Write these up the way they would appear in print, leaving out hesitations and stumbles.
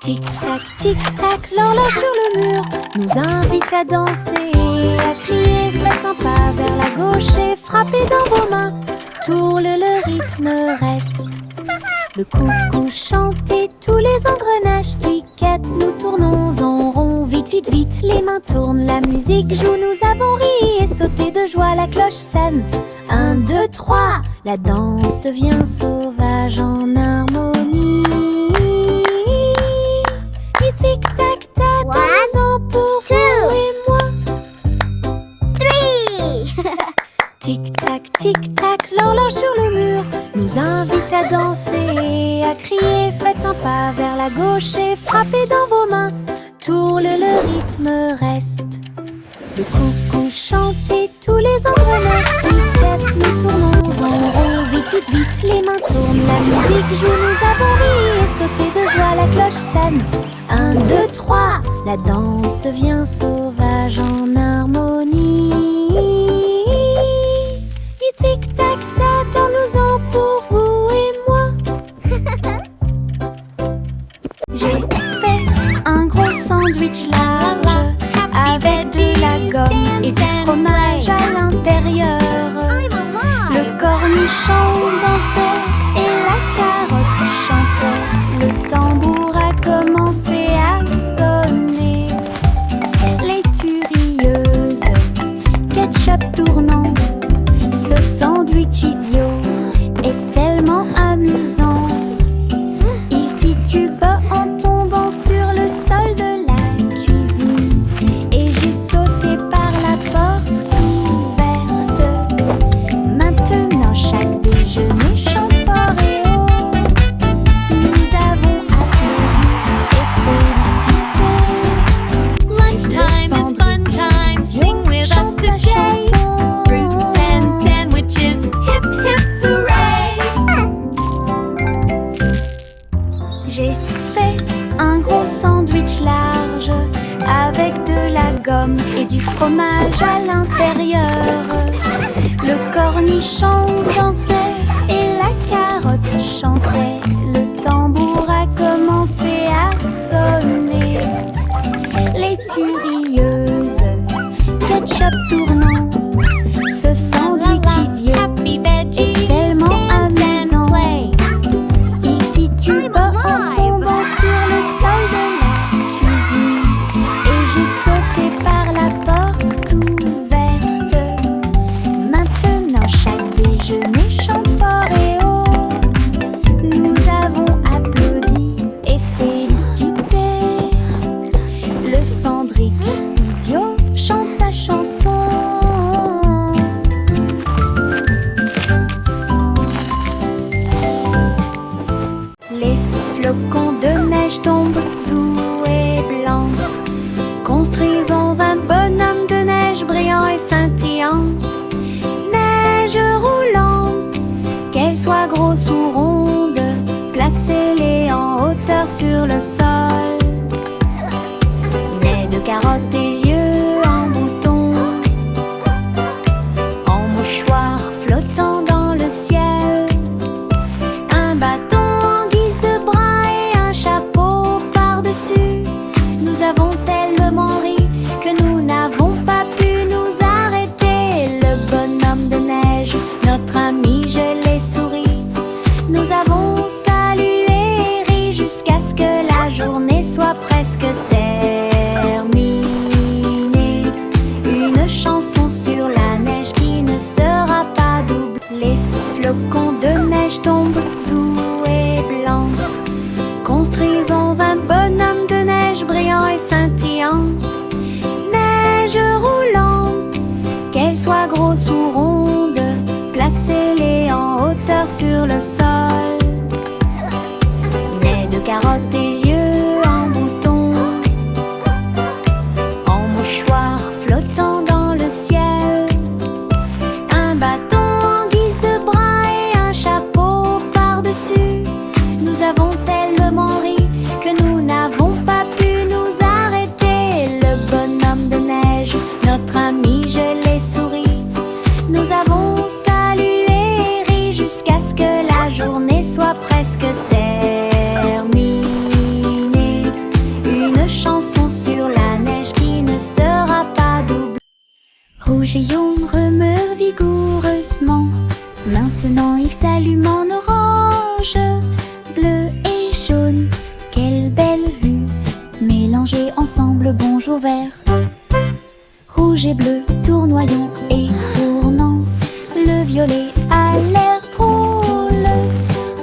Tic-tac, l'horloge sur le mur nous invite à danser, à crier, faites un pas vers la gauche et frappez dans vos mains. Tourle, le rythme reste. Le coucou chante et tous les engrenages cliquettent. Nous tournons en rond, vite, vite, vite. Les mains tournent, la musique joue. Nous avons ri et sauté de joie. La cloche sonne. 1, 2, 3. La danse devient sauvage en harmonie. Et tic-tac-tac, dansons pour vous et moi. 3. Tic-tac, l'horloge sur le mur nous invite à danser, à crier, faites un pas vers la gauche et frappez dans vos mains. Tourle, le rythme reste. Le coucou chante et tous les engrenages cliquettent. Nous tournons en rond, vite, vite, vite. Les mains tournent, la musique joue. Nous avons ri et sauté de joie. La cloche sonne. 1, 2, 3. La danse devient sauvage en harmonie. Et tic-tac-tac, dansons pour vous et moi. J'ai fait un gros sandwich large avec de la gomme et du fromage à l'intérieur. Le cornichon dansait et la carotte chantait. Le tambour a commencé à sonner. Les turieuses, ketchup tournant. Ce sandwich idiot est tellement amusant. Il titube en tombant sur le sol de la cuisine. Et j'ai sauté par la porte ouverte. Maintenant chaque déjeuner chante fort et haut. Nous avons applaudi et félicité. Lunchtime is fun time. Sing with us today. Fruits and sandwiches, hip hip hooray! J'ai fait un gros sandwich large avec de la gomme et du fromage à l'intérieur. Le cornichon dansait et la carotte chantait. Le tambour a commencé à sonner. Les turieuses, ketchup tournant. Ce sandwich idiot Happy veggies, est tellement dance and amusant. play. Il titube en tombant sur le sol de la cuisine. Et j'ai sauté par la porte ouverte. Maintenant chaque déjeuner chante fort et haut. Nous avons applaudi et félicité. Le sandwich idiot chante sa chanson. Les flocons de neige tombent doux et blancs. Construisons un bonhomme de neige brillant et scintillant. Neige roulante, qu'elle soit grosse ou ronde, placez-les en hauteur sur le sol. Nez de carottes et yeux en bouton, en mouchoir flottant dans le ciel. Un bâton en guise de bras et un chapeau par-dessus. Nous avons tellement ri que nous n'avons pas pu nous arrêter. Le bonhomme de neige, notre ami, je l'ai souri. Nous avons salué et ri jusqu'à ce que la journée soit presque terminée. Une chanson sur la neige qui ne sera pas double. Les flocons de neige tombent doux et blancs. Construisons un bonhomme de neige brillant et scintillant. Neige roulante, qu'elle soit grosse ou ronde, placez-les en hauteur sur le sol. Nez de carottes et yeux en bouton, en mouchoir flottant dans le ciel. Un bâton en guise de bras et un chapeau par-dessus. Nous avons tellement ri que nous n'avons pas pu nous arrêter. Le bonhomme de neige, notre ami, je l'ai souri. Nous avons salué et ri jusqu'à ce que la journée soit presque terminée. bonjour vert. Rouge et bleu, tournoyant et tournant. Le violet a l'air drôle.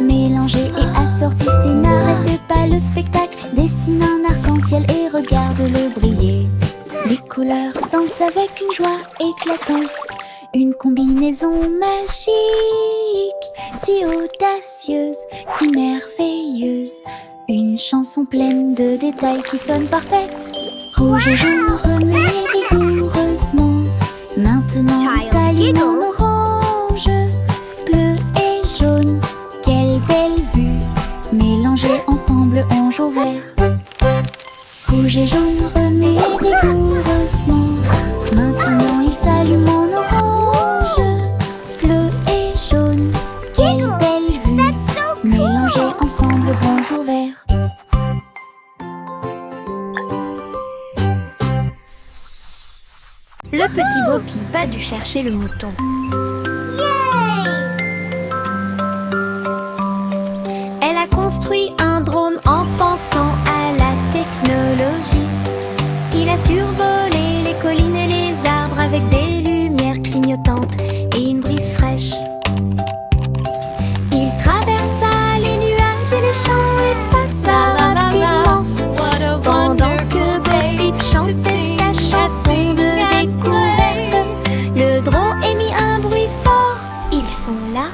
Mélangé et assorti, c'est n'arrêtez pas le spectacle. Dessine un arc-en-ciel et regarde-le briller. Les couleurs dansent avec une joie éclatante. Une combinaison magique, si audacieuse, si merveilleuse. Une chanson pleine de détails qui sonne parfaite. Rouge et jaune remués vigoureusement. Maintenant s'allume en orange. Bleu et jaune, quelle belle vue. Mélangés ensemble en jour vert. Rouge et jaune remués vigoureusement. Maintenant ils s'allument en orange. Bleu et jaune, quelle belle vue. Mélangés ensemble bonjour vert. Le petit Bo Peep a dû chercher le mouton. Elle a construit un drone en pensant à la technologie. Il a survolé les collines et les arbres avec des lumières clignotantes et une brise fraîche. Il traversa les nuages et les champs et passa rapidement pendant que Bo Peep chantait sa chanson de découverte. Le drone émit un bruit fort. Ils sont là.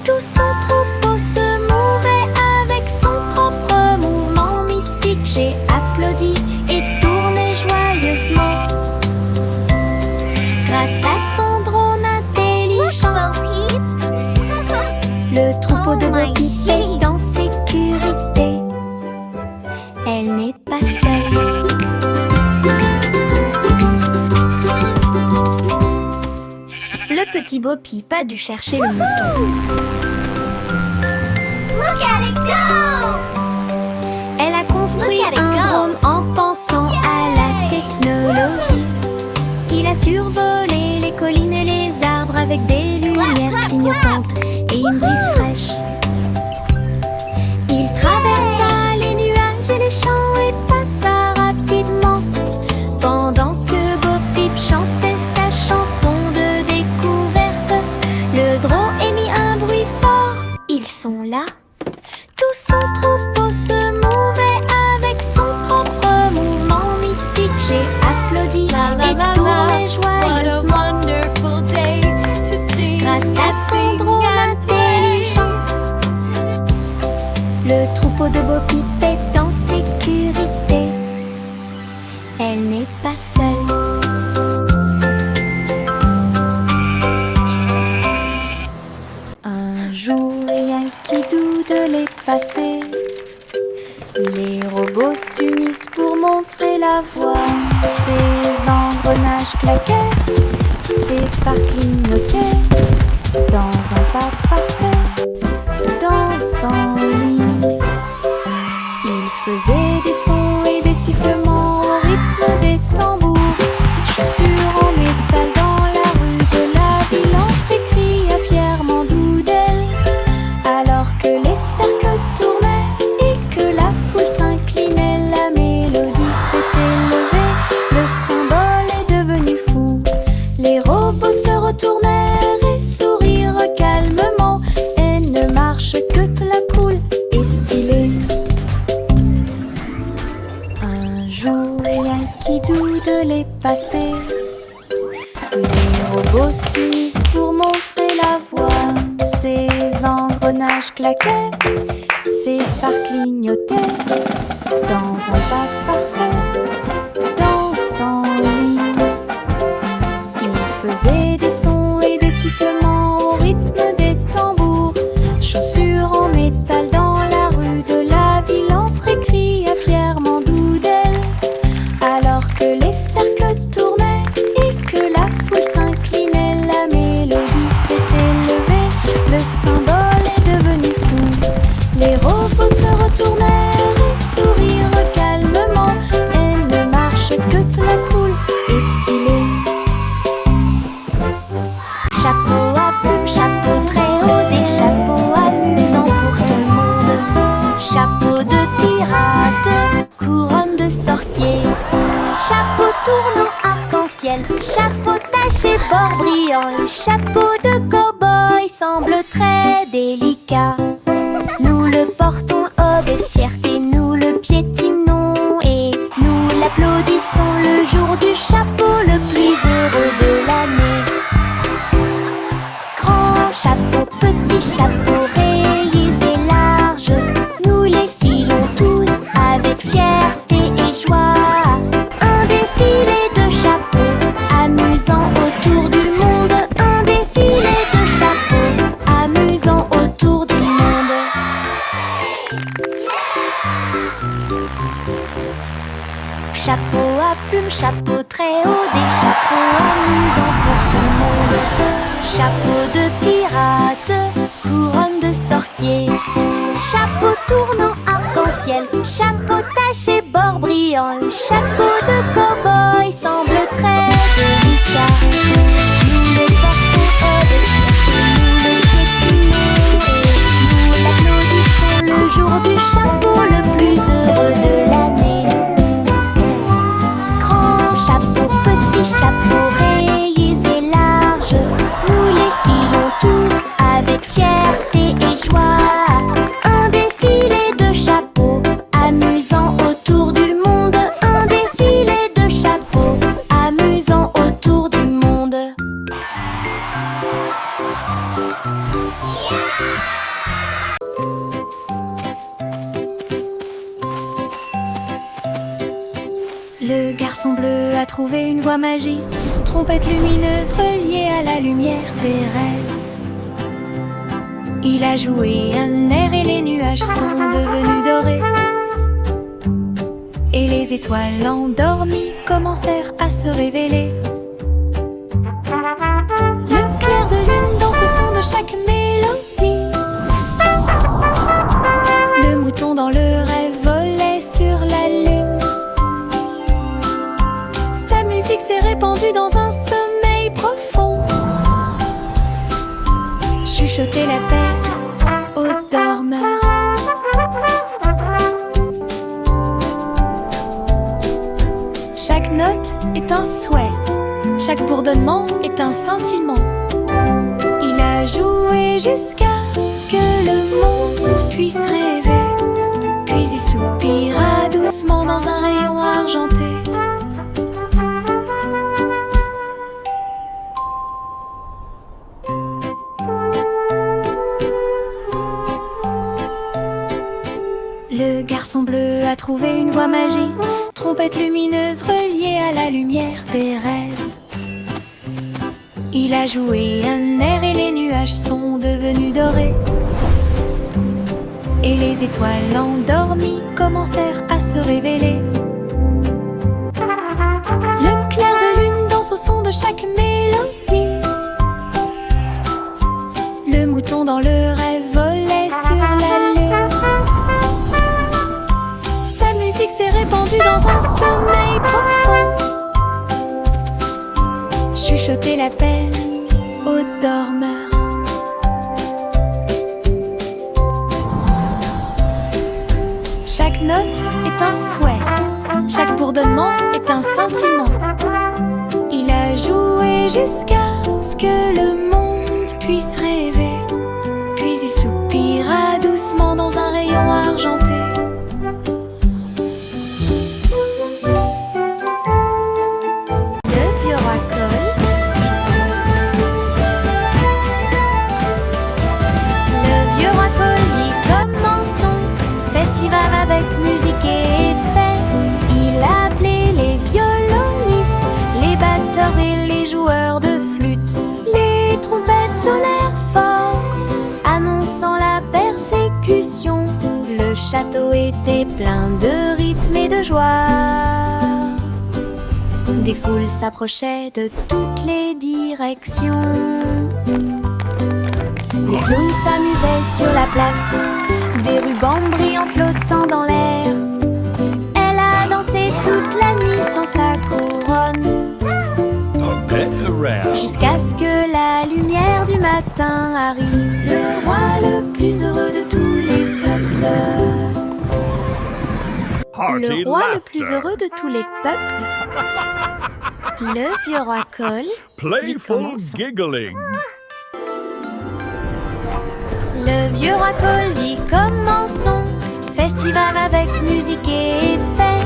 Tout son troupeau se mouvait avec son propre mouvement mystique. J'ai applaudi et tourné joyeusement. Grâce à son drone intelligent, le troupeau de Bo Peep est en sécurité. Elle n'est pas seule. Le petit Bo Peep a dû chercher le mouton. Elle a construit un drone en pensant à la technologie. Il a survolé les collines et les arbres avec des lumières clignotantes et une brise fraîche. Il traversa les nuages et les champs et passa rapidement pendant que Bo Peep chantait sa chanson de découverte. Le drone émit un bruit fort. Ils sont là. Tout son troupeau se mouvait avec son propre mouvement mystique. J'ai applaudi et tourné joyeusement. Grâce à son drone intelligent, le troupeau de Bo Peep est en sécurité. Elle n'est pas seule. Un jour, rien qui doute de les passer. Les robots s'unissent pour montrer la voie. Ces engrenages claquaient, ces phares clignotaient. Dans un pas parfait, dansant en ligne. Ils faisaient des sons et des sifflements au rythme des tambours. Chaussures en métal dans la rue de la ville. Entrée cria fièrement d'Oudel. Alors que les cercles tournaient et que la foule s'inclinait, la mélodie s'était levée. Le symbole est devenu fou. Les robots se retournèrent et sourirent calmement. Et ne marche que la cool et stylée. Un jour, rien qui doute de les passer. Les robots s'unissent pour montrer la voie. Ces engrenages claquaient, ces phares clignotaient. Dans un pas parfait, dansant en ligne. Ils faisaient des sons et des sifflements au rythme des tambours. Chaussures en métal dans la rue de la ville. Entrée cria fièrement d'Oudel. Alors que les cercles tournaient et que la foule s'inclinait, la mélodie s'était levée. Le symbole est devenu fou. Les robots se retournèrent et sourirent calmement. Et ne marche que la cool et stylée. Chapeau à plumes, chapeau très haut, des chapeaux amusants pour tout le monde. Chapeau de pirate, couronne de sorcier. chapeau tournant arc-en-ciel, chapeau taché bord brillant, le chapeau de cow-boy semble très délicat. Nous le portons avec fierté, nous le piétinons et nous l'applaudissons le jour du chapeau le plus heureux de l'année. Grand chapeau, petit chapeau, rayés et larges, nous les filons tous avec fierté et joie. Un défilé de chapeaux, amusant autour du monde. Un défilé de chapeaux, amusant autour du monde. Chapeau à plumes, chapeau très haut, des chapeaux amusants pour tout le monde. Chapeau de pirate, couronne de sorcier, chapeau tournant arc-en-ciel, chapeau taché bord brillant, le chapeau de cow-boy semble très délicat. Nous le portons avec fierté, nous le piétinons et nous l'applaudissons le jour du chapeau le plus heureux de l'année. Grand chapeau, petit chapeau, rayés et larges, nous les filons tous avec fierté et joie. Un défilé de chapeaux, amusant autour du monde. Un défilé de chapeaux, amusant autour du monde. Le garçon bleu a trouvé une voie magique, trompette lumineuse reliée à la lumière des rêves. Il a joué un air et les nuages sont devenus dorés. Et les étoiles endormies commencèrent à se révéler. Le clair de lune dans ce son de chaque mélodie. Le mouton dans le rêve volait sur la lune. Sa musique s'est répandue dans un sommeil profond. Chuchoter la paix aux dormeurs. Chaque note est un souhait, chaque bourdonnement est un scintillement. Il a joué jusqu'à ce que le monde puisse rêver, puis il soupira doucement dans un rayon argenté. Le garçon bleu a trouvé une voie magique, trompette lumineuse reliée à la lumière des rêves. Il a joué un air et les nuages sont devenus dorés. Et les étoiles endormies commencèrent à se révéler. Le clair de lune danse au son de chaque mélodie. Le mouton dans le rêve volait sur la lune. Sa musique s'est répandue dans un sommeil profond. Chuchoter la paix aux dormeurs. Chaque note est un souhait, chaque bourdonnement est un scintillement. Il a joué jusqu'à ce que le monde puisse rêver, puis il soupira doucement dans un rayon argenté. Le vieux racole dit commençons. Le vieux racole dit commençons. Festival avec musique et fête. Il a appelé les violonistes, les batteurs et les joueurs de flûte. Les trompettes sonnèrent fort, annonçant la persécution. Le château était plein de rythme et de joie. Des foules s'approchaient de toutes les directions. Les clowns s'amusaient sur la place, des rubans brillants flottant dans l'air. Elle a dansé toute la nuit sans sa couronne, jusqu'à ce que la lumière du matin arrive. Le roi le plus heureux de tous les peuples. hearty Le roi laughter. le plus heureux de tous les peuples. Le vieux roi Cole. Playful commençons. giggling. Le vieux roi Cole dit commençons. Festival avec musique et effets.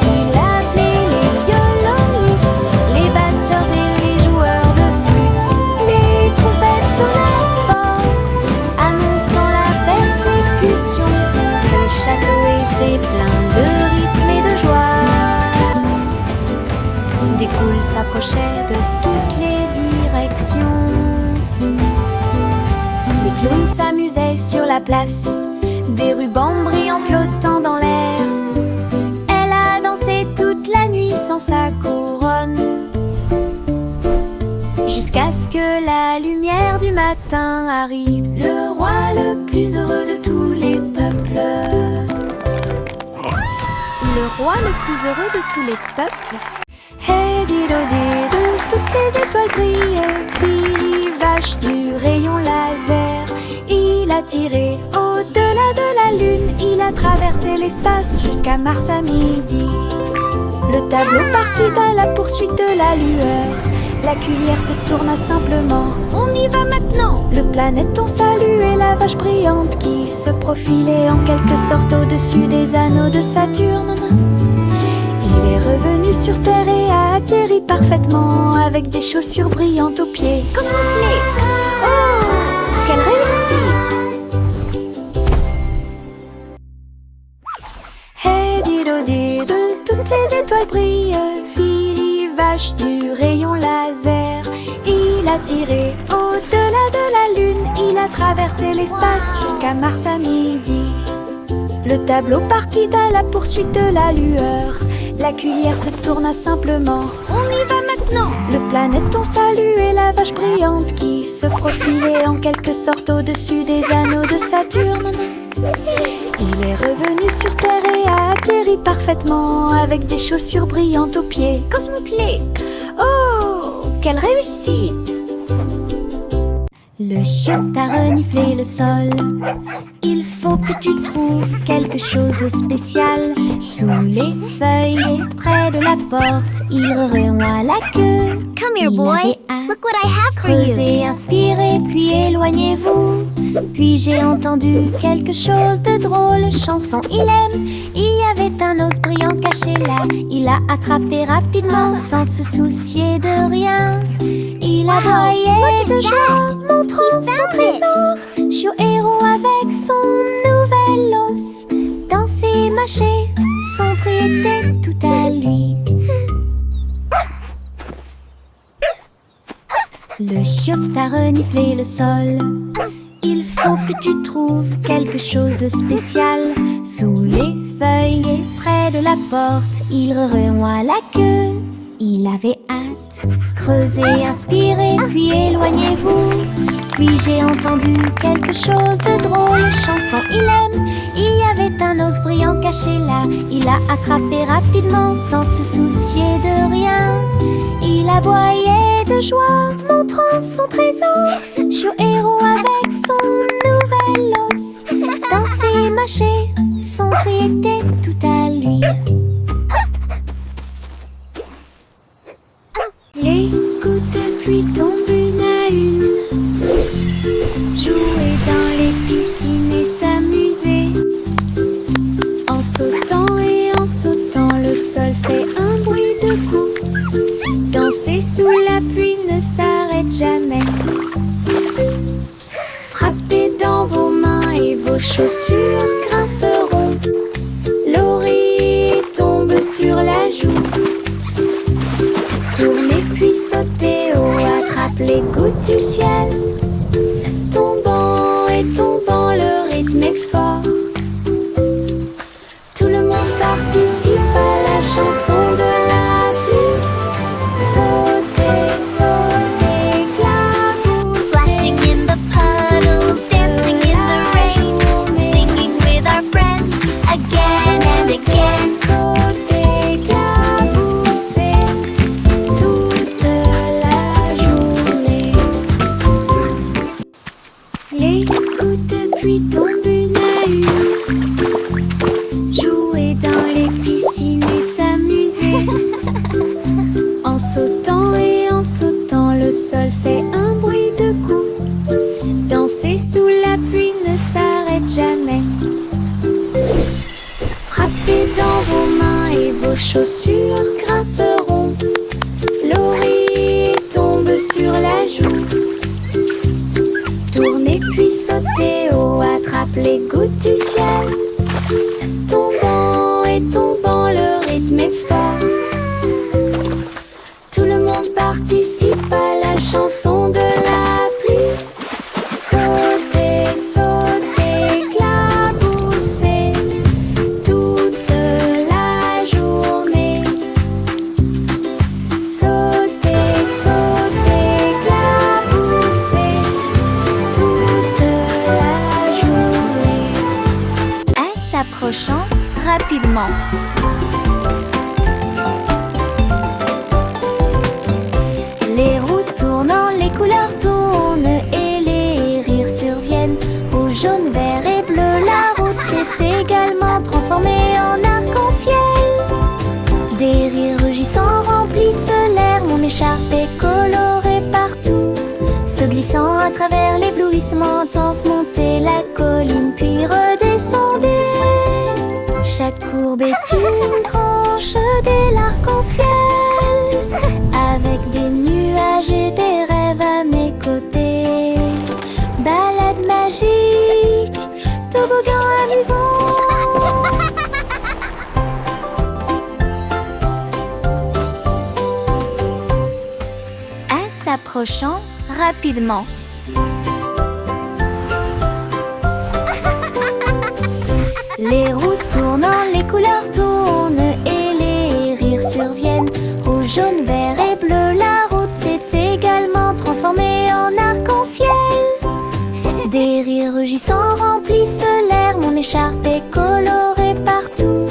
Il appelait les violonistes, les batteurs et les joueurs de flûte, les trompettes sur la porte, annonçant la persécution. Le château était plein de rythme et de joie. Des foules s'approchaient de toutes les directions. Les clowns s'amusaient sur la place, des rubans brillants flottant dans l'air. Elle a dansé toute la nuit sans sa couronne, jusqu'à ce que la lumière du matin arrive. Le roi le plus heureux de tous les peuples. Le roi le plus heureux de tous les peuples. Hey dido dido, toutes les étoiles brillent. Billy vache du rayon laser. Il a tiré au-delà de la lune. Il a traversé l'espace jusqu'à Mars à midi. Le tableau partit à la poursuite de la lueur. La cuillère se tourna simplement. On y va maintenant. Le planéton saluait la vache brillante qui se profilait en quelque sorte au-dessus des anneaux de Saturne. Il est revenu sur Terre et a atterri parfaitement avec des chaussures brillantes aux pieds. Cosmoplay! Oh, quelle réussite! Hey dido dido, toutes les étoiles brillent. Philly vache du rayon laser. Il a tiré au-delà de la lune. Il a traversé l'espace jusqu'à Mars à midi. Le tableau partit à la poursuite de la lueur. La cuillère se tourna simplement. On y va maintenant. Le planéton saluait la vache brillante qui se profilait en quelque sorte au-dessus des anneaux de Saturne. Il est revenu sur Terre et a atterri parfaitement avec des chaussures brillantes aux pieds. Cosmoplay! Oh, quelle réussite! Le chien a reniflé le sol. Il faut que tu trouves quelque chose de spécial. Sous les feuilles et près de la porte, il remuait la queue. Come here, Il boy. avait hâte. Look what I have for you. Creusez, inspirez, puis éloignez-vous. Puis j'ai entendu quelque chose de drôle. Chanson, il aime. Il y avait un os brillant caché là. Il l'a attrapé rapidement sans se soucier de rien. Il aboyait de joie, montrant son trésor. Chiot héros avec son nouvel os. Danser, mâcher, son prix était tout à lui. Le chiotte a reniflé le sol. Il faut que tu trouves quelque chose de spécial. Sous les feuilles et près de la porte, il remuait la queue. Il avait hâte. Creusez, inspirez, puis éloignez-vous. Puis j'ai entendu quelque chose de drôle. Chanson, il aime. Il y avait un os brillant caché là. Il l'a attrapé rapidement sans se soucier de rien. Il aboyait de joie, montrant son trésor. Chiot héros avec son nouvel os. Danser, mâcher, son prix était tout à lui. Les gouttes de pluie tombent une à une. Jouer dans les piscines et s'amuser. En sautant et en sautant, le sol fait un bruit de coups. Danser sous la pluie ne s'arrête jamais. Frappez dans vos mains et vos chaussures grinceront. L'oreiller tombe sur la joue. Tournez puis sautez haut, attrape les gouttes du ciel. Tombant et tombant, le rythme est fort. Tout le monde participe à la chanson de la pluie. Sautez, sautez, clapoussez. Splashing in the puddles, dancing in the rain, singing with our friends again and again. Sautez, clapoussez toute la journée. Vos chaussures grinceront, l'oreille tombe sur la joue. Tournez puis sautez haut, attrape les gouttes du ciel. Tombant et tombant, le rythme est fort. Tout le monde participe à la chanson de la pluie. Sautez, sautez, éclaboussez toute la journée. Sautez, sautez, éclaboussez toute la journée. En s'approchant rapidement. Les roues tournant, les couleurs tournent et les rires surviennent. Rouge, jaune, vert et bleu, la route s'est également transformée en arc-en-ciel. Des rires rugissants remplissent l'air, mon écharpe est colorée partout. Se glissant à travers l'éblouissement intense, montez la colline puis redescendez. Chaque courbe est une tranche de l'arc-en-ciel, avec des nuages et des rêves à mes côtés. Balade magique, toboggan amusant. En s'approchant rapidement. Les roues tournant, les couleurs tournent et les rires surviennent. Rouge, jaune, vert et bleu, la route s'est également transformée en arc-en-ciel. Des rires rugissants remplissent l'air, mon écharpe est colorée partout.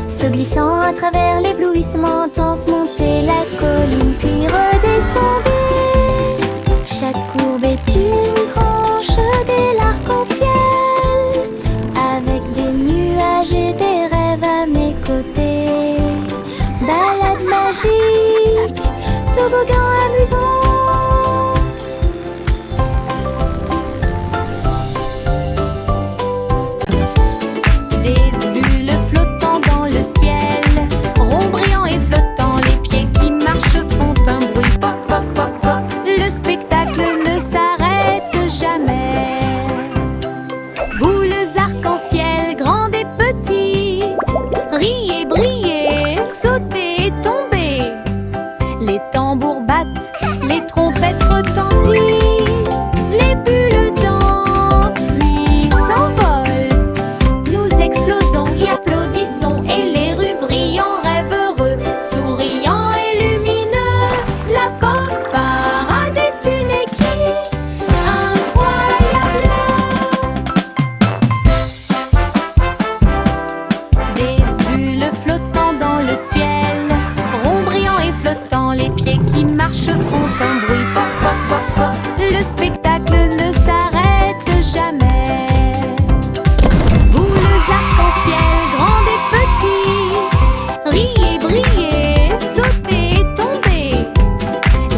Se glissant à travers l'éblouissement intense, montez la colline puis redescendez. Chaque courbe est une tranche de l'arc-en-ciel, avec des nuages et des rêves à mes côtés. Balade magique, toboggan amusant. Des bulles flottant dans le ciel, ronds brillants et flottants, les pieds qui marchent font un bruit pop pop pop pop. Le spectacle ne s'arrête jamais. Boules arc-en-ciel, grandes et petites, riez, brillez, sautez et tombez. Les tambours battent, les trompettes retentissent, les bulles dansent puis s'envolent. Nous explosons et applaudissons et les rues brillent en rêve heureux, souriants et lumineux. La pop parade est une équipe incroyable. Des bulles flottant dans le ciel, ronds brillants et flottants, les pieds qui marchent font un bruit pop pop pop pop. Le spectacle ne s'arrête jamais. Boules arc-en-ciel, grandes et petites, riez, brillez, sautez et tombez.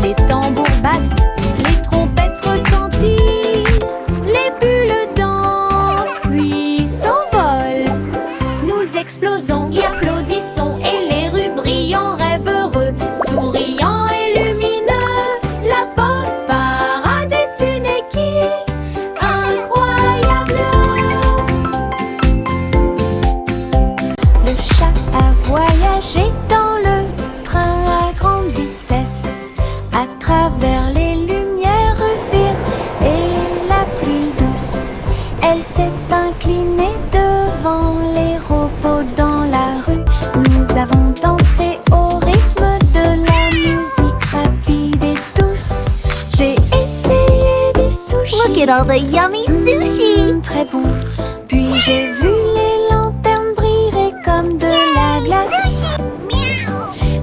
Les tambours battent, les trompettes retentissent, les bulles dansent puis s'envolent. Nous explosons et applaudissons et les rues brillent en rêve heureux, souriants et lumineux. La pop parade est une équipe incroyable. Le chat a voyagé dans le train à grande vitesse, à travers les lumières vives et la pluie douce. Elle s'est inclinée devant les robots dans la rue. Nous avons dansé au rythme de la musique rapide et douce. J'ai essayé des sushis. Look at all the yummy sushi! Très bon. Puis j'ai vu les lanternes briller comme de la glace.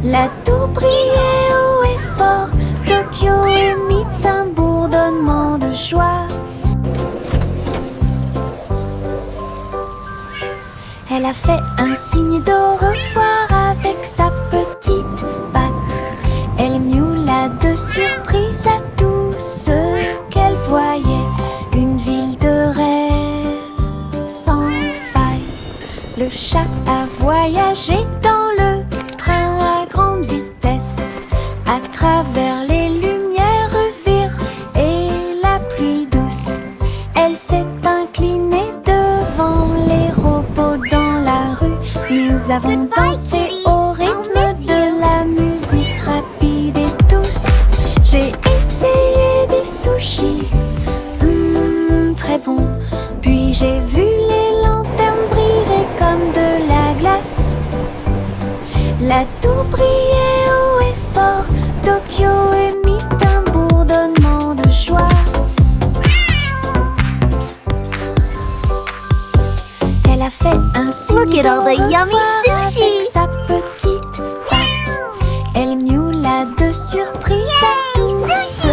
La tour brillait haut et fort. Tokyo émit un bourdonnement de joie. Elle a fait un signe d'au revoir avec sa petite patte. Elle miaula de surprise à tout ce qu'elle voyait. Une ville de rêve sans faille. Le chat a voyagé dans le travers les lumières vire et la pluie douce. Elle s'est inclinée devant les robots dans la rue. Nous avons dansé au rythme de la musique rapide et douce. J'ai essayé des sushis, très bon. Puis j'ai vu les lanternes briller comme de la glace. La tour brillait haut et fort. Tokyo émit un bourdonnement de joie. Elle a fait un signe. Look at all the yummy avec sushi. sa petite patte. Elle miaula de surprise à tout ce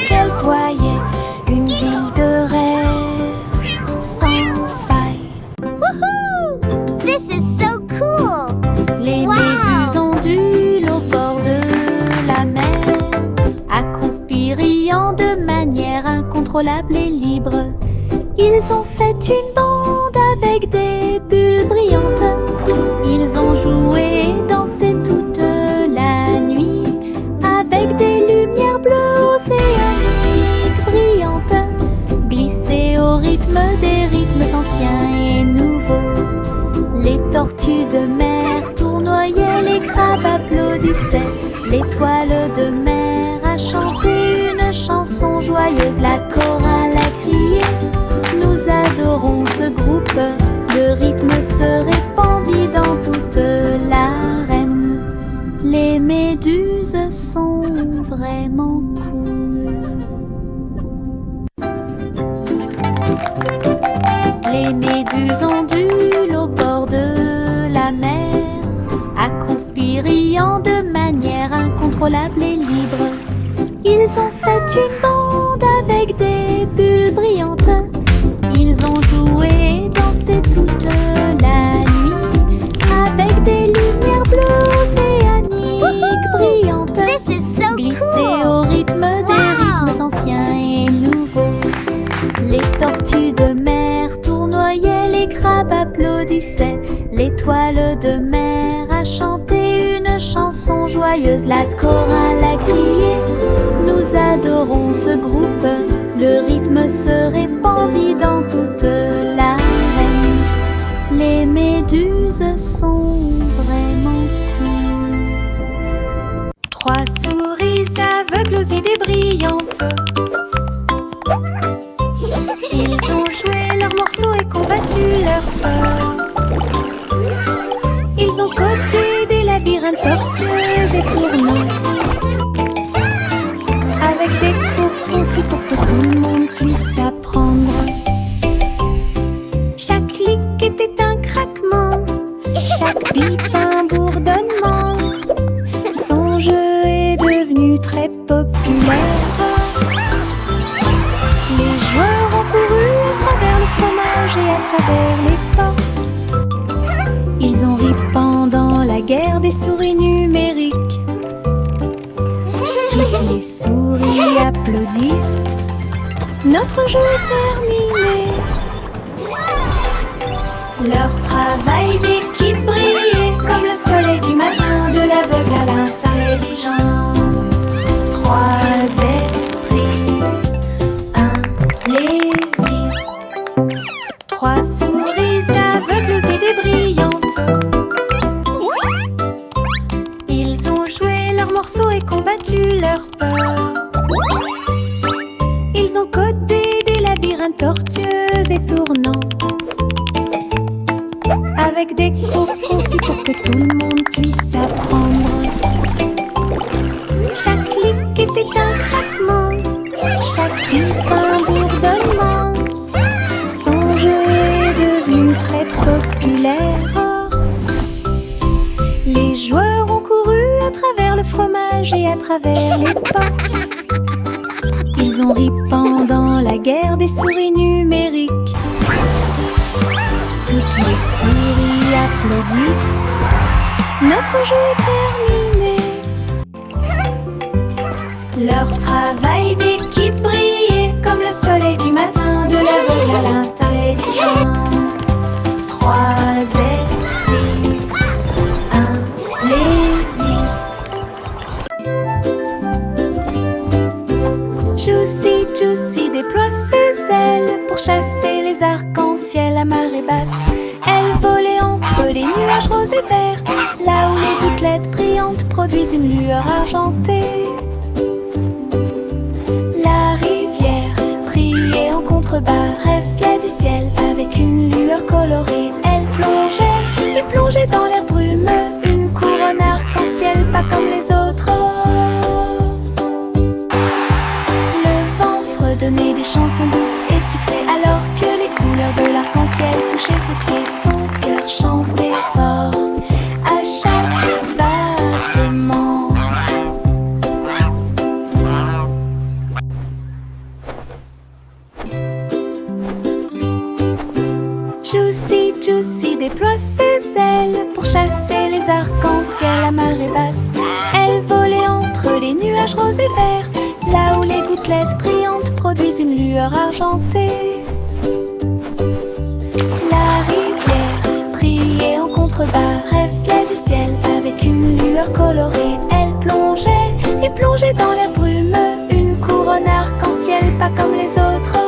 qu'elle voyait. Une ville de rêve sans faille. Woohoo! This is so cool! Les Wow! méduses ondulent au bord de la mer, accroupis riant de manière incontrôlable et libre. Ils ont fait une bande avec des bulles brillantes. Ils ont joué et dansé toute la nuit avec des lumières bleues océaniques brillantes, glissées au rythme des rythmes anciens et nouveaux. Les tortues de mer tournoyaient, les crabes applaudissaient. L'étoile de mer a chanté une chanson joyeuse. La chorale a crié, nous adorons ce groupe. Le rythme se répandit dans toute l'arène. Les méduses sont vraiment cool. Les méduses ondulent au bord de la mer, accroupis riant de manière incontrôlable et libre. Ils ont fait une bande avec des bulles brillantes. Ils ont joué et dansé toute la nuit avec des lumières bleues océaniques brillantes, This is so glissées cool! au rythme des rythmes anciens et nouveaux. Les tortues de mer tournoyaient, les crabes applaudissaient. L'étoile de mer a chanté une chanson joyeuse. La chorale a crié, nous adorons ce groupe. Le rythme se répandit dans toute l'arène. Les méduses sont vraiment cool. 3 souris aveugles aux idées brillantes. Ils ont joué leurs morceaux et combattu leur peur. Ils ont codé des labyrinthes tortueux et tournants, avec des cours conçus pour que tout le monde puisse apprendre. Chaque clic était un craquement, chaque bip un bourdonnement. Son jeu est devenu très populaire. Les joueurs ont couru à travers le fromage et à travers les portes. Ils ont ri pendant la guerre des souris numériques. Toutes les souris applaudirent. Notre jeu est terminé. Leur travail d'équipe brillait comme le soleil du matin, de l'aveugle à l'intelligent. 3 esprits, un plaisir. 3 souris aveugles aux idées brillantes. Ils ont joué leurs morceaux et combattu leur peur. Ils ont codé des labyrinthes tortueux et tournants, avec des cours conçus pour que tout le monde puisse apprendre. Chaque clic était un craquement, chaque bip un bourdonnement. Son jeu est devenu très populaire. Les joueurs ont couru à travers le fromage et à travers les portes. Ils ont ri pendant la guerre des souris numériques. Toutes les souris applaudissent. Notre jeu est terminé. Leur travail d'équipe brillait comme le soleil du matin, de l'aveugle à l'intelligent. 3 esprits, un plaisir. produisent une lueur argentée. La rivière brillait en contrebas, reflet du ciel avec une lueur colorée. Elle plongeait et plongeait dans l'air brumeux, une couronne arc-en-ciel pas comme les autres. Le vent fredonnait des chansons douces et sucrées, alors que les couleurs de l'arc-en-ciel touchaient ses pieds. Son cœur chantait fort à chaque battement. Juicy, Juicy déploie ses ailes pour chasser les arcs-en-ciel à marée basse. Elle volait entre les nuages roses et verts, là où les gouttelettes brillantes produisent une lueur argentée. La rivière brillait en contrebas, reflet du ciel avec une lueur colorée. Elle plongeait et plongeait dans l'air brumeux, une couronne arc-en-ciel pas comme les autres.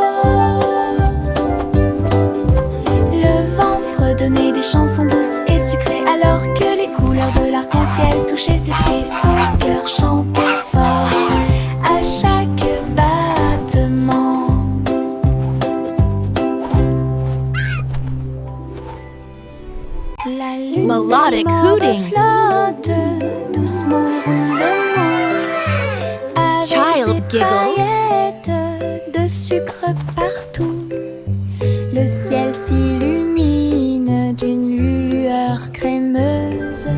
Le vent fredonnait des chansons douces et sucrées, alors que les couleurs de l'arc-en-ciel touchaient ses pieds. Son cœur chantait fort à chaque battement. La lune Melodic hooting. flotte doucement et rondement, avec Child des giggles. paillettes de sucre partout. Le ciel s'illumine d'une lueur crémeuse,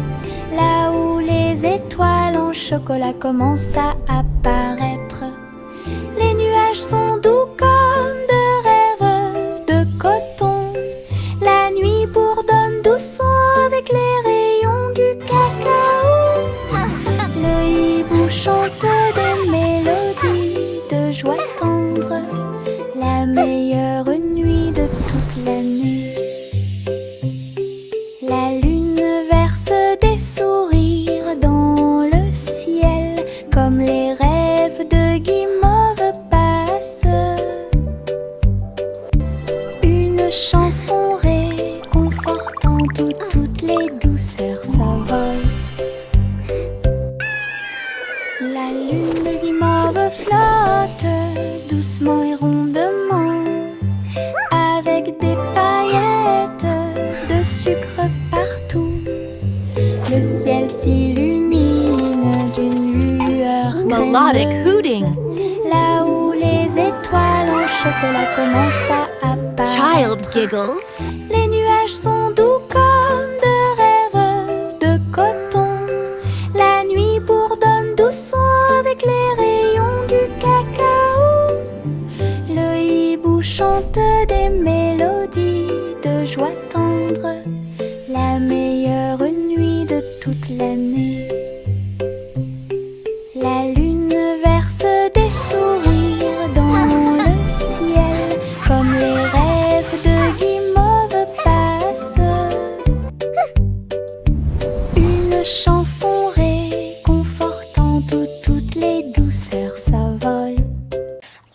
là où les étoiles en chocolat commencent à apparaître. Les nuages sont doux comme de rêves de coton. La nuit bourdonne doucement avec les rayons du cacao. Le hibou chante des mélodies de joie tendre, la meilleure nuit de toute l'année. La lune verse des sourires dans le ciel, comme les rêves de guimauve passent. Une chanson réconfortant où toutes les douceurs s'envolent. La lune de guimauve flotte doucement et rondement, avec des paillettes de sucre partout. Le ciel s'illumine d'une lueur Melodic crémeuse, hooting. là où les étoiles en chocolat commencent à apparaître. Child giggles. Les nuages sont doux comme de rêves de coton. La nuit bourdonne doucement avec les rayons du cacao. Le hibou chante des mélodies de joie tendre, la meilleure nuit de toute l'année. La lune verse des sourires dans le ciel, comme les rêves de guimauve passent. Une chanson réconfortante où toutes les douceurs s'envolent.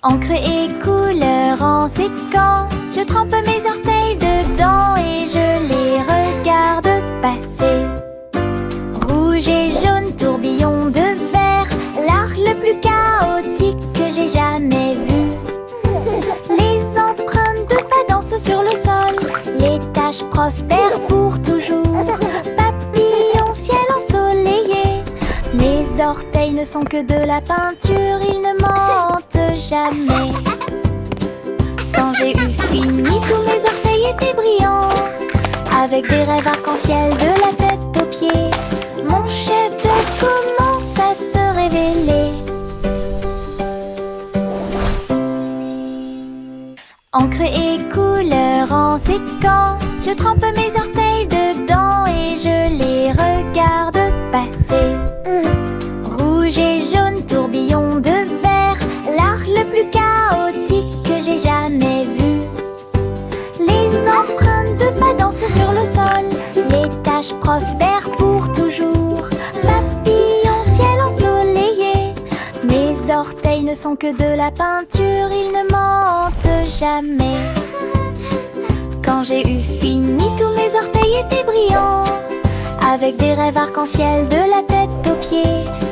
Encre et couleur en séquence, je trempe mes orteils dedans et je les regarde passer. Rouge et jaune, tourbillon de verre, l'art le plus chaotique que j'ai jamais vu. Les empreintes de pas dansent sur le sol, les taches prospèrent pour toujours. Papillon, ciel ensoleillé, mes orteils ne sont que de la peinture, ils ne mentent jamais. Quand j'ai eu fini, tous mes orteils étaient brillants, avec des rêves arc-en-ciel de la tête aux pieds. Mon chef d'œuvre commence à se révéler. Encre et couleur en séquence, je trempe mes orteils dedans et je les regarde passer. Rouge et jaune, tourbillon de verre, l'art le plus chaotique que j'ai jamais vu. Les empreintes de pas dansent sur le sol, les taches prospèrent pour toujours. Papillon, ciel ensoleillé, mes orteils ne sont que de la peinture, ils ne mentent jamais. Quand j'ai eu fini, tous mes orteils étaient brillants, avec des rêves arc-en-ciel de la tête aux pieds.